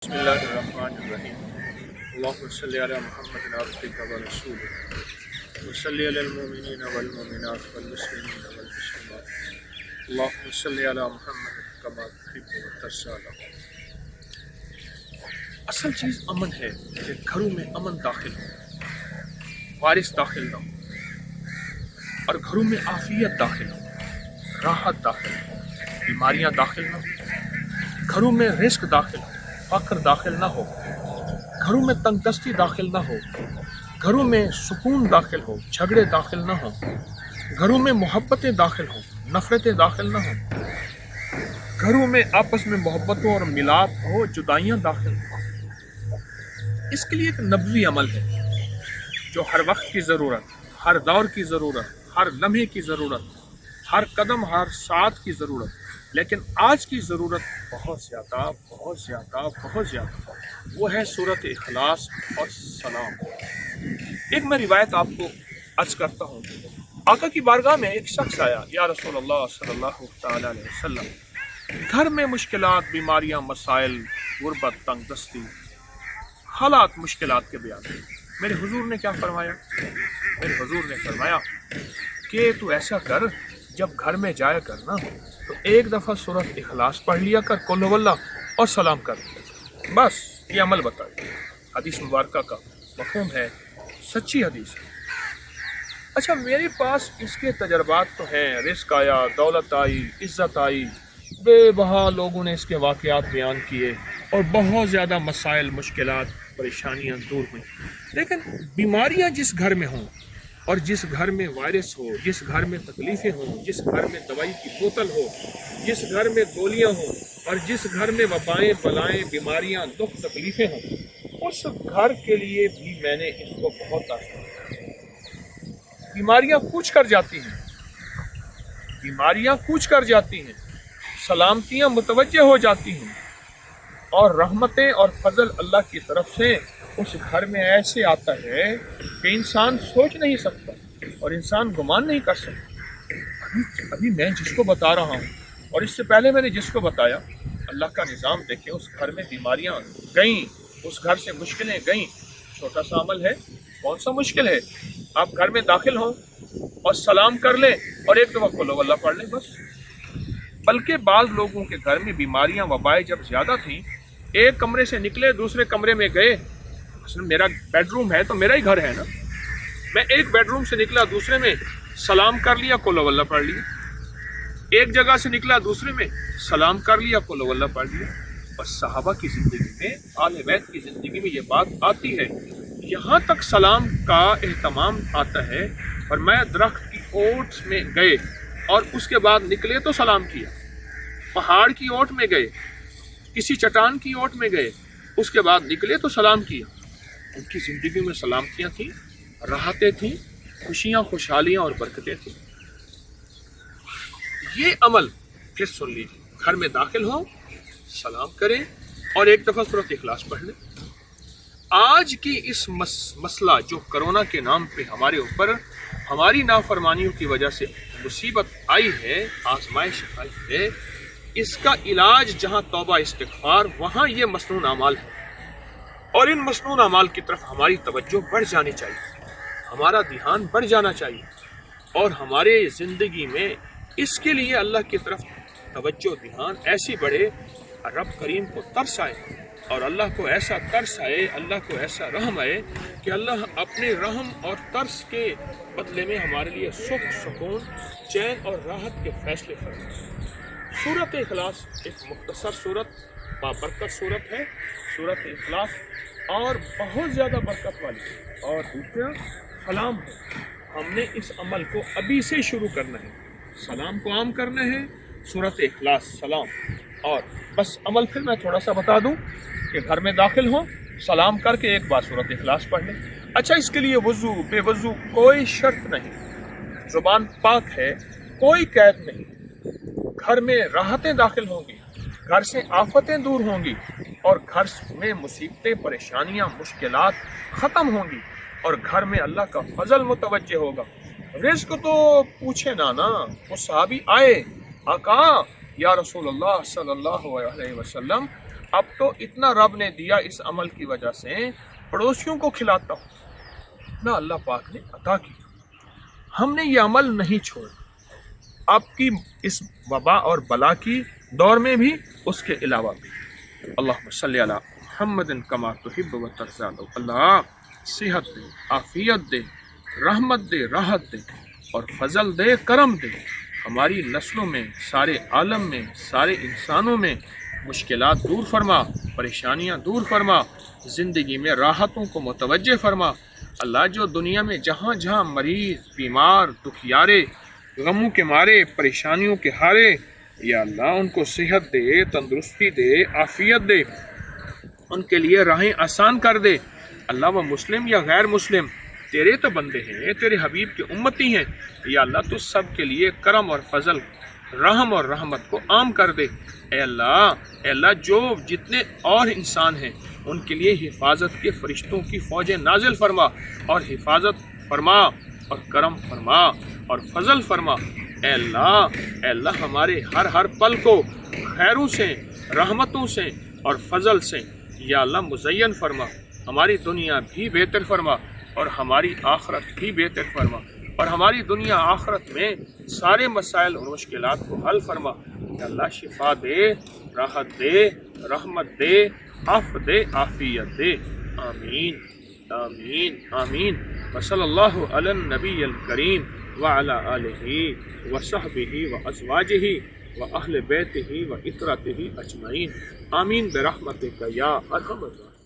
बिस्मिल्लाहिर्रहमानिर्रहीम। अल्लाहुम्मा सल्लि अला मुहम्मदिन अब्दिका व रसूलिक व सल्लि अलल मुमिनीन वल मुमिनात वल मुस्लिमीन वल मुस्लिमात। अल्लाहुम्मा सल्लि अला मुहम्मद कमा तुहिब्बु व तर्ज़ा। असल चीज़ अमन है कि घरों में अमन दाखिल हो, वारिस दाखिल ना हो, और घरों में आफियत दाखिल हो, राहत दाखिल हो, बीमारियाँ दाखिल ना हो, घरों में रिस्क दाखिल हो, फ़क्र दाखिल ना हो, घरों में तंगदस्ती दाखिल ना हो, घरों में सुकून दाखिल हो, झगड़े दाखिल ना हो, घरों में मोहब्बतें दाखिल हो, नफ़रतें दाखिल ना हो, घरों में आपस में मोहब्बतों और मिलाप हो, जुदाइयाँ दाखिल हो। इसके लिए एक नबवी अमल है जो हर वक्त की ज़रूरत, हर दौर की ज़रूरत, हर लम्हे की ज़रूरत, हर कदम हर साथ की ज़रूरत, लेकिन आज की ज़रूरत बहुत ज़्यादा, वो है सूरत इखलास और सलाम। एक मैं रिवायत आपको अर्ज करता हूँ। आका की बारगाह में एक शख्स आया, या रसूलल्लाह सल्लल्लाहु तआला अलैहि वसल्लम, घर में मुश्किलात, बीमारियाँ, मसाइल, गुर्बत, तंगदस्ती, हालात मुश्किलात के बयान। मेरे हुजूर ने क्या फरमाया? मेरे हुजूर ने फरमाया कि तू ऐसा कर, जब घर में जाया कर ना तो एक दफ़ा सूरत इखलास पढ़ लिया कर, कुल हुवल्लाह, और सलाम कर लिया। बस ये अमल बता दिया। हदीस मुबारक का मफ़हूम है, सच्ची हदीस है। अच्छा, मेरे पास इसके तजर्बात तो हैं, रिस्क आया, दौलत आई, इज़्ज़त आई, बेबहा लोगों ने इसके वाक़यात बयान किए और बहुत ज़्यादा मसाइल, मुश्किलात, परेशानियाँ दूर हुई। लेकिन बीमारियाँ जिस घर में हों, और जिस घर में वायरस हो, जिस घर में तकलीफ़ें हों, जिस घर में दवाई की बोतल हो, जिस घर में गोलियां हों, और जिस घर में वबाएं, बलाएं, बीमारियां, दुख, तकलीफ़ें हों, उस घर के लिए भी मैंने इसको बहुत आसान किया। बीमारियां कूच कर जाती हैं, बीमारियां कूच कर जाती हैं, सलामतियां मुतवज्जे हो जाती हैं, और रहमतें और फजल अल्लाह की तरफ से उस घर में ऐसे आता है कि इंसान सोच नहीं सकता और इंसान गुमान नहीं कर सकता। अभी मैं जिसको बता रहा हूँ और इससे पहले मैंने जिसको बताया, अल्लाह का निज़ाम देखें। उस घर में बीमारियाँ गईं, उस घर से मुश्किलें गईं। छोटा सा अमल है, कौन सा मुश्किल है? आप घर में दाखिल हों और सलाम कर लें और एक दफ़ा कुल हुवल्लाह पढ़ लें, बस। बल्कि बाज़ लोगों के घर में बीमारियाँ, वबाएँ जब ज़्यादा थीं, एक कमरे से निकले, दूसरे कमरे में गए। मेरा बेडरूम है तो मेरा ही घर है ना। मैं एक बेडरूम से निकला, दूसरे में सलाम कर लिया, कुल हुवल्लाह पढ़ लिया। एक जगह से निकला, दूसरे में सलाम कर लिया, कुल हुवल्लाह पढ़ लिया। बस सहाबा की ज़िंदगी में, आले बैत की ज़िंदगी में ये बात आती है। यहाँ तक सलाम का एहतमाम आता है। और मैं दरख्त की ओट में गए और उसके बाद निकले तो सलाम किया, पहाड़ की ओट में गए, किसी चट्टान की ओट में गए, उसके बाद निकले तो सलाम किया। उनकी ज़िंदगी में सलामतियाँ थीं, राहतें थीं, खुशियाँ, खुशहालियाँ और बरकतें थीं। ये अमल फिर सुन लीजिए। घर में दाखिल हो, सलाम करें और एक दफ़ा सूरत इखलास पढ़ लें। आज की इस मसला जो कोरोना के नाम पे हमारे ऊपर हमारी नाफरमानियों की वजह से मुसीबत आई है, आजमाइश आई है, इसका इलाज जहाँ तौबा इस्तिग़फ़ार, वहाँ ये मसनून अमाल है। और इन मसनून अमाल की तरफ हमारी तवज्जो बढ़ जानी चाहिए, हमारा ध्यान बढ़ जाना चाहिए, और हमारे ज़िंदगी में इसके लिए अल्लाह की तरफ तवज्जो, ध्यान ऐसी बढ़े, रब करीम को तरस आए, और अल्लाह को ऐसा तरस आए, अल्लाह को ऐसा रहम आए कि अल्लाह अपने रहम और तरस के बदले में हमारे लिए सुख, सुकून, चैन और राहत के फैसले फरमाए। सूरत इखलास एक मुख्तसर सूरत, बाबरकत सूरत है, सूरत इखलास, और बहुत ज़्यादा बरकत वाली है। और दूसरा सलाम है। हमने इस अमल को अभी से शुरू करना है, सलाम को आम करना है, सूरत इखलास, सलाम। और बस अमल फिर मैं थोड़ा सा बता दूं कि घर में दाखिल हो, सलाम करके एक बार सूरत इखलास पढ़ लें। अच्छा, इसके लिए वज़ू, बेवज़ू कोई शर्त नहीं, ज़ुबान पाक है, कोई कैद नहीं। घर में राहतें दाखिल होंगी, घर से आफतें दूर होंगी, और घर में मुसीबतें, परेशानियां, मुश्किलात ख़त्म होंगी, और घर में अल्लाह का फजल मुतवज्जे होगा। रिज़्क़ तो पूछे ना। वो सहाबी आए, आका या रसूलल्लाह सल्लल्लाहु अलैहि वसल्लम, اب تو اتنا رب نے دیا اس عمل کی وجہ سے پڑوسیوں کو کھلاتا ہوں، اتنا اللہ پاک نے عطا کیا۔ ہم نے یہ عمل نہیں چھوڑا، آپ کی اس وبا اور بلا کی دور میں بھی، اس کے علاوہ بھی۔ اللہم صلی علی محمد کما تحب و ترضی۔ اللہ صحت دے، عافیت دے، رحمت دے، راحت دے اور فضل دے، کرم دے، ہماری نسلوں میں، سارے عالم میں، سارے انسانوں میں مشکلات دور فرما، پریشانیاں دور فرما، زندگی میں راحتوں کو متوجہ فرما۔ اللہ جو دنیا میں جہاں جہاں مریض، بیمار، دکھیارے، غموں کے مارے، پریشانیوں کے ہارے، یا اللہ ان کو صحت دے، تندرستی دے، عافیت دے، ان کے لیے راہیں آسان کر دے۔ اللہ وہ مسلم یا غیر مسلم تیرے تو بندے ہیں، تیرے حبیب کے امتی ہیں، یا اللہ تو سب کے لیے کرم اور فضل، رحم اور رحمت کو عام کر دے۔ اے اللہ جو جتنے اور انسان ہیں ان کے لیے حفاظت کے فرشتوں کی فوجیں نازل فرما، اور حفاظت فرما، اور کرم فرما، اور فضل فرما۔ اے اللہ ہمارے ہر پل کو خیروں سے، رحمتوں سے اور فضل سے یا اللہ مزین فرما، ہماری دنیا بھی بہتر فرما اور ہماری آخرت بھی بہتر فرما، اور ہماری دنیا آخرت میں سارے مسائل اور مشکلات کو حل فرما۔ یا اللہ شفا دے، راحت دے، رحمت دے، عفو دے، عافیت دے۔ آمین آمین آمین۔ وصلی اللہ علی النبی الکریم وعلی آلہ وصحبہ وازواجہ واہل بیتہ وعترتہ اجمعین۔ آمین برحمتک یا ارحم الراحمین۔